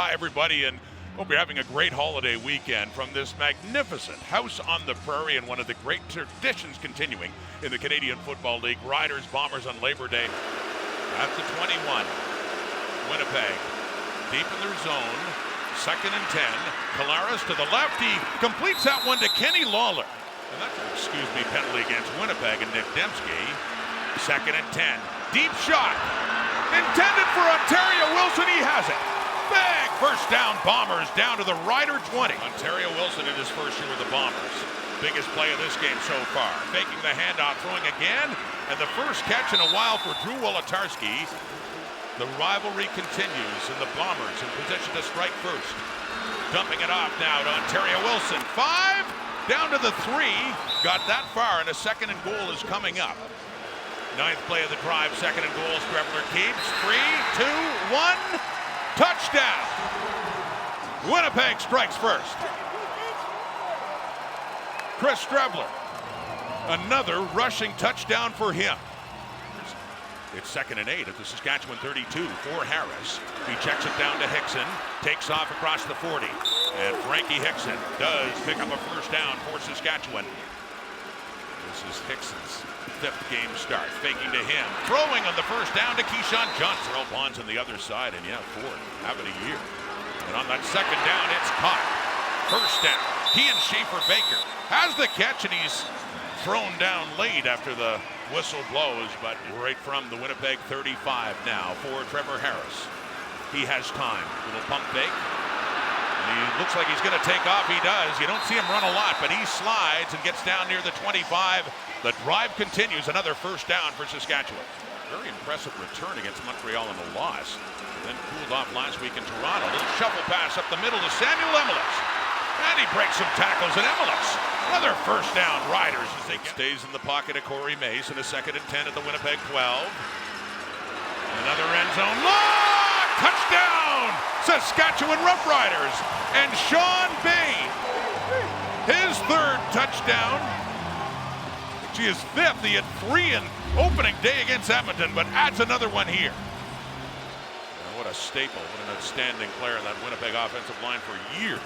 Hi, everybody, and hope you're having a great holiday weekend from this magnificent house on the prairie and one of the great traditions continuing in the Canadian Football League. Riders, Bombers on Labor Day at the 21. Winnipeg deep in their zone, 2nd and 10. Collaros to the left. He completes that one to Kenny Lawler. And that's an penalty against Winnipeg and Nick Dembski. 2nd and 10. Deep shot. Intended for Ontario Wilson. He has it. Big first down, Bombers down to the Rider 20. Ontario Wilson in his first year with the Bombers. Biggest play of this game so far. Faking the handoff, throwing again. And the first catch in a while for Drew Wolotarski. The rivalry continues, and the Bombers in position to strike first. Dumping it off now to Ontario Wilson. 5, down to the 3. Got that far, and a 2nd and goal is coming up. 9th play of the drive, 2nd and goal. Strebler keeps. 3, 2, 1. Touchdown! Winnipeg strikes first. Chris Strebler. Another rushing touchdown for him. It's 2nd and 8 at the Saskatchewan 32 for Harris. He checks it down to Hickson, takes off across the 40. And Frankie Hickson does pick up a first down for Saskatchewan. This is Hickson's 5th game start. Faking to him. Throwing on the first down to Keyshawn Johnson. Earl Bonds on the other side, and yeah, Ford having a year. And on that 2nd down, it's caught. First down. Kean Schaefer-Baker has the catch, and he's thrown down late after the whistle blows, but right from the Winnipeg 35 now for Trevor Harris. He has time. Little pump fake. And he looks like he's going to take off. He does. You don't see him run a lot, but he slides and gets down near the 25. The drive continues. Another first down for Saskatchewan. Very impressive return against Montreal in a loss. Then cooled off last week in Toronto. Little shuffle pass up the middle to Samuel Emelis. And he breaks some tackles in Emelis. Another first down, Riders as they stays in the pocket of Corey Mace and a 2nd and 10 at the Winnipeg 12. Another end zone lock! Touchdown! Saskatchewan Roughriders and Sean Bain. His 3rd touchdown. He is 5th. He had 3 in opening day against Edmonton, but adds another one here. What a staple, what an outstanding player in that Winnipeg offensive line for years.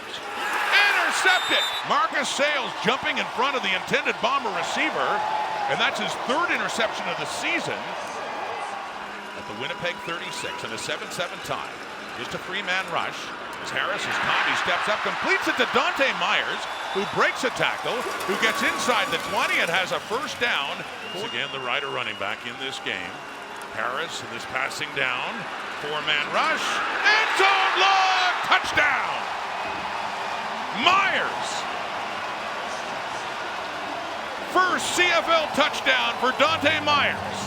Intercepted! Marcus Sayles jumping in front of the intended Bomber receiver, and that's his 3rd interception of the season at the Winnipeg 36 in a 7-7 tie. Just a 3-man rush. As Harris is caught, he steps up, completes it to Dante Myers, who breaks a tackle, who gets inside the 20 and has a first down. Once again, the Rider running back in this game. Harris in this passing down. 4-man rush. End zone lock! Touchdown! Myers. First CFL touchdown for Dante Myers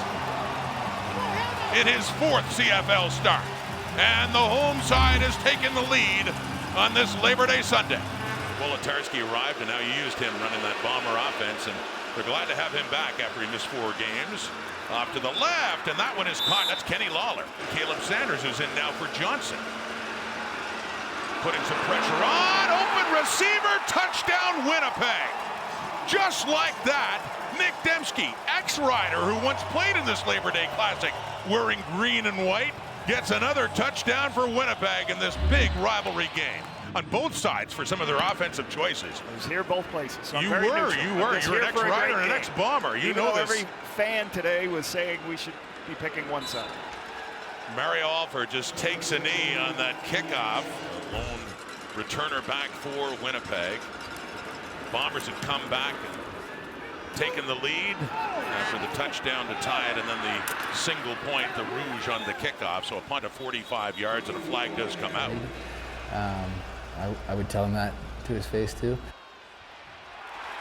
in his 4th CFL start. And the home side has taken the lead on this Labor Day Sunday. Wolotarski arrived, and now you used him running that Bomber offense, and they're glad to have him back after he missed 4 games. Off to the left, and that one is caught. That's Kenny Lawler. Caleb Sanders, who's in now for Johnson. Putting some pressure on. Open receiver. Touchdown, Winnipeg. Just like that, Nick Dembski, ex-Rider who once played in this Labor Day Classic wearing green and white, gets another touchdown for Winnipeg in this big rivalry game. On both sides for some of their offensive choices. I was here both places. So you were. You're an ex-Rider and an ex-Bomber. You know this. Every fan today was saying we should be picking one side. Mario Alford just takes a knee on that kickoff. Lone returner back for Winnipeg. Bombers had come back and taken the lead after the touchdown to tie it, and then the single point, the rouge on the kickoff. So a punt of 45 yards and a flag does come out. I would tell him that to his face too.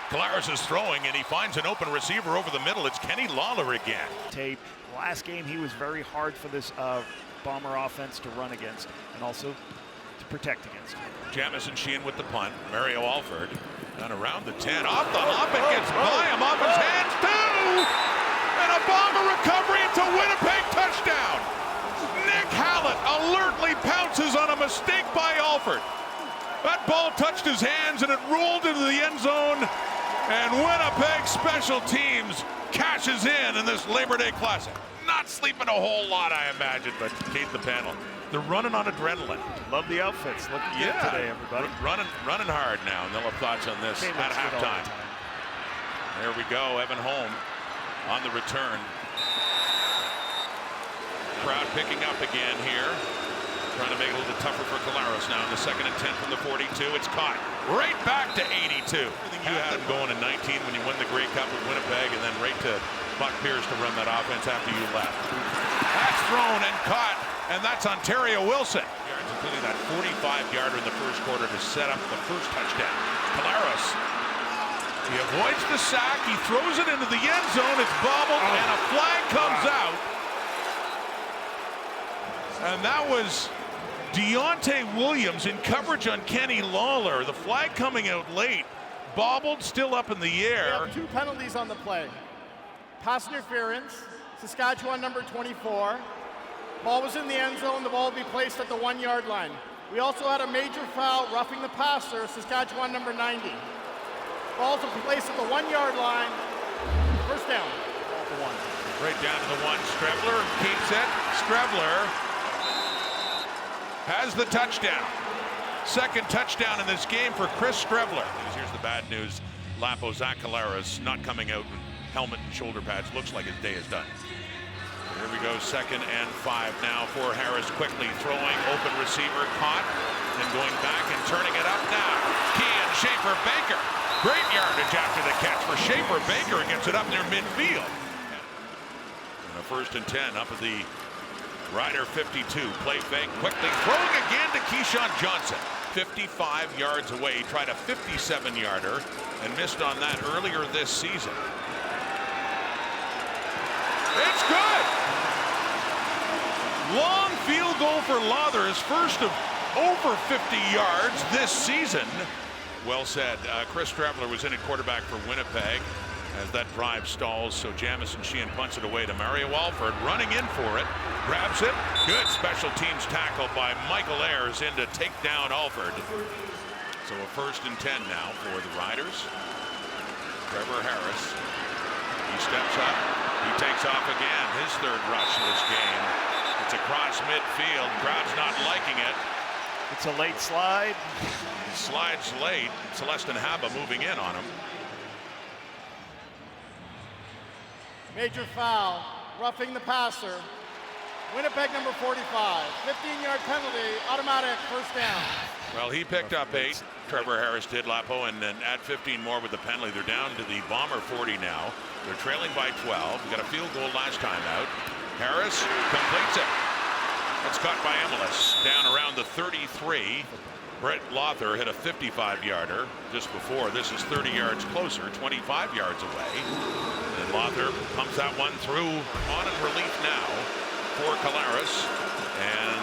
Collaros is throwing, and he finds an open receiver over the middle. It's Kenny Lawler again. Tape. Last game, he was very hard for this Bomber offense to run against and also to protect against. Jamison Sheehan with the punt. Mario Alford and around the 10. Off the hop, it gets by him off his hands too. And a Bomber recovery. It's a Winnipeg touchdown. Nick Hallett alertly pounces on a mistake by Alford. That ball touched his hands and it rolled into the end zone. And Winnipeg Special Teams cashes in this Labor Day Classic. Not sleeping a whole lot, I imagine, but Kate the panel. They're running on adrenaline. Love the outfits. Looking good today, everybody. Running hard now, and they'll have thoughts on this at halftime. There we go, Evan Holm on the return. Crowd picking up again here. Trying to make it a little bit tougher for Collaros now in the 2nd and 10 from the 42. It's caught right back to 82. Everything you had them going in 19 when you won the Grey Cup with Winnipeg, and then right to Buck Pierce to run that offense after you left. That's thrown and caught, and that's Ontario Wilson. Including that 45-yarder in the first quarter to set up the first touchdown. Collaros, he avoids the sack, he throws it into the end zone, it's bobbled, and a flag comes out. And that was Deontay Williams in coverage on Kenny Lawler. The flag coming out late, bobbled, still up in the air. We have 2 penalties on the play. Pass interference, Saskatchewan number 24. Ball was in the end zone, the ball will be placed at the 1-yard line. We also had a major foul, roughing the passer, Saskatchewan number 90. Balls will be placed at the 1-yard line. First down. Ball to 1. Right down to the 1. Strebler keeps it. Strebler has the touchdown. 2nd touchdown in this game for Chris Strebler. Here's the bad news. Lapo Zach Collaros not coming out with helmet and shoulder pads. Looks like his day is done. Here we go, 2nd and 5 now for Harris, quickly throwing, open receiver, caught, and going back and turning it up now. Kean Schaefer Baker, great yardage after the catch for Schaefer Baker, and gets it up near midfield. And a 1st and 10 up at the Rider 52, play fake, quickly throwing again to Keyshawn Johnson. 55 yards away, he tried a 57-yarder and missed on that earlier this season. It's good! Long field goal for Lawler, his first of over 50 yards this season. Well said. Chris Strebler was in at quarterback for Winnipeg as that drive stalls, so Jamison Sheehan punts it away to Mario Alford, running in for it, grabs it. Good special teams tackle by Michael Ayers in to take down Alford. So a 1st and 10 now for the Riders. Trevor Harris, he steps up, he takes off again, his 3rd rush of this game. It's across midfield, crowd's not liking it. It's a late slide. He slides late, Celestin Haba moving in on him. Major foul, roughing the passer. Winnipeg number 45. 15-yard penalty, automatic, first down. Well, he picked up 8. Trevor Harris did, Lapo, and then add 15 more with the penalty. They're down to the Bomber 40 now. They're trailing by 12. We got a field goal last time out. Harris completes it. It's caught by Emelis. Down around the 33. Brett Lothar hit a 55-yarder just before. This is 30 yards closer, 25 yards away. And Lothar pumps that one through on in relief now for Collaros. And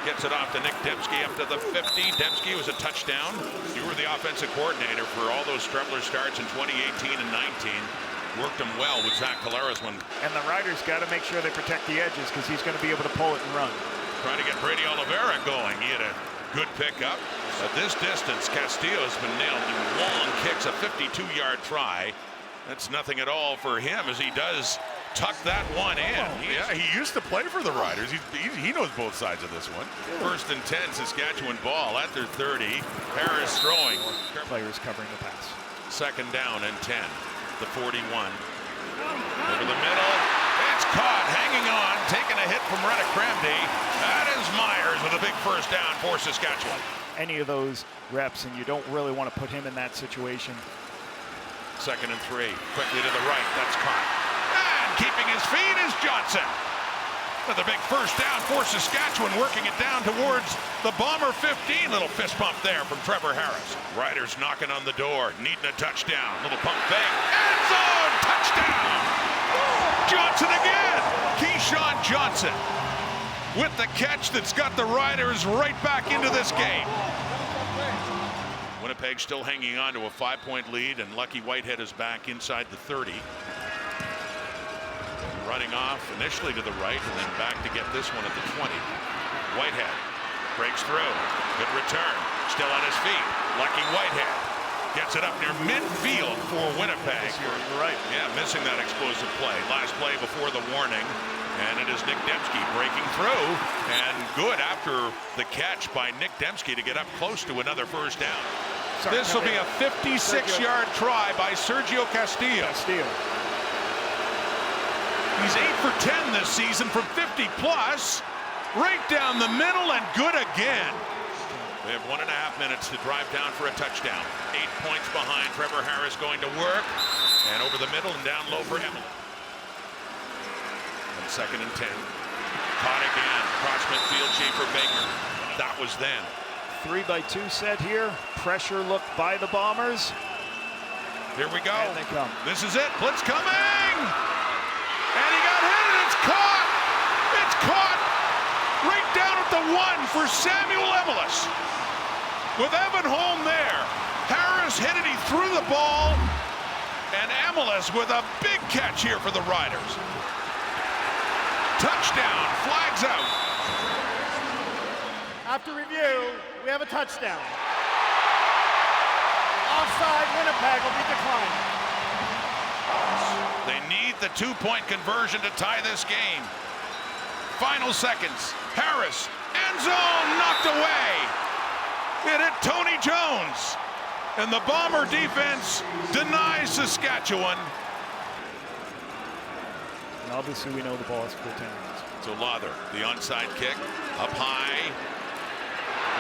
gets it off to Nick Dembski up to the 50. Dembski was a touchdown. You were the offensive coordinator for all those Strebler starts in 2018 and 19. Worked him well with Zach Collaros when. And the Riders got to make sure they protect the edges because he's going to be able to pull it and run. Trying to get Brady Oliveira going. He had a good pickup. At this distance, Castillo's been nailed in long kicks, a 52-yard try. That's nothing at all for him as he does tuck that one in. Yeah, he used to play for the Riders. He knows both sides of this one. 1st and 10, Saskatchewan ball at their 30. Harris throwing. Players covering the pass. 2nd down and 10. The 41. Over the middle. It's caught, hanging on, taking a hit from Reddick Cramdy. That is Myers with a big first down for Saskatchewan. Any of those reps, and you don't really want to put him in that situation. 2nd and 3. Quickly to the right. That's caught. And keeping his feet is Johnson. With a big first down for Saskatchewan, working it down towards the Bomber 15. Little fist pump there from Trevor Harris. Riders knocking on the door, needing a touchdown. Little pump fake. End zone! Touchdown! Johnson again! Keyshawn Johnson with the catch that's got the Riders right back into this game. Winnipeg still hanging on to a 5-point lead, and Lucky Whitehead is back inside the 30. Running off initially to the right and then back to get this one at the 20. Whitehead breaks through. Good return. Still on his feet. Lucky Whitehead gets it up near midfield for Winnipeg. You're right. Yeah, missing that explosive play. Last play before the warning And it is Nick Dembski breaking through, and good after the catch by Nick Dembski to get up close to another first down. This will be a 56-yard try by Sergio Castillo. He's 8 for 10 this season from 50 plus, right down the middle, and good again. They have 1.5 minutes to drive down for a touchdown. 8 points behind. Trevor Harris going to work, and over the middle and down low for Emily. And 2nd and 10. Caught again. Cross midfield, Schaefer Baker. That was then. 3-by-2 set here. Pressure look by the Bombers. Here we go. And they come. This is it. Blitz coming. And he got hit, and it's caught. It's caught right down at the 1 for Samuel Emelis. With Evan Holm there. Harris hit it. He threw the ball. And Emelis with a big catch here for the Riders. Touchdown. Flags out. After review, we have a touchdown. Offside, Winnipeg will be declined. They need the 2-point conversion to tie this game. Final seconds. Harris, end zone, knocked away. It hit Tony Jones. And the Bomber defense denies Saskatchewan. And obviously we know the ball is for 10 minutes. So Lother, the onside kick, up high.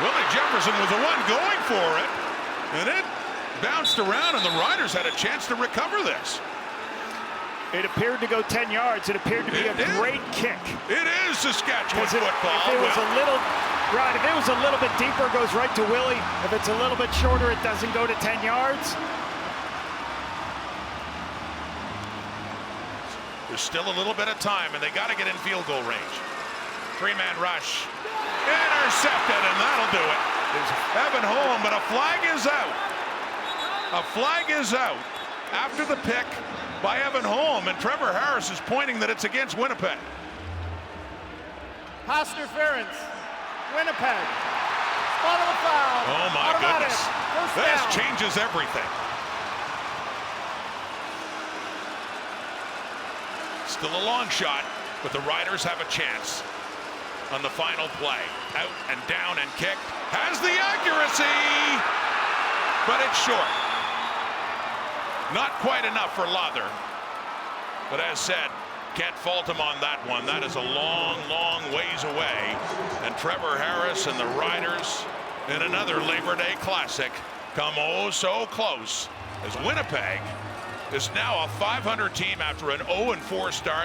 Willie Jefferson was the one going for it. And it bounced around, and the Riders had a chance to recover this. It appeared to go 10 yards. It appeared to be a great kick. It is Saskatchewan football. If it was a little, right, if it was a little bit deeper, it goes right to Willie. If it's a little bit shorter, it doesn't go to 10 yards. There's still a little bit of time, and they got to get in field goal range. 3-man rush. Intercepted, and that'll do it. Evan Holm, but a flag is out. A flag is out after the pick by Evan Holm, and Trevor Harris is pointing that it's against Winnipeg. Pass interference. Winnipeg. Spot of the foul. Oh my Automatic. goodness. First This down. changes everything. Still a long shot, but the Riders have a chance on the final play. Out and down and kicked. Has the accuracy, but it's short. Not quite enough for Lother. But as said, can't fault him on that one. That is a long, long ways away. And Trevor Harris and the Riders in another Labor Day Classic come oh so close, as Winnipeg is now a 500 team after an 0-4 start.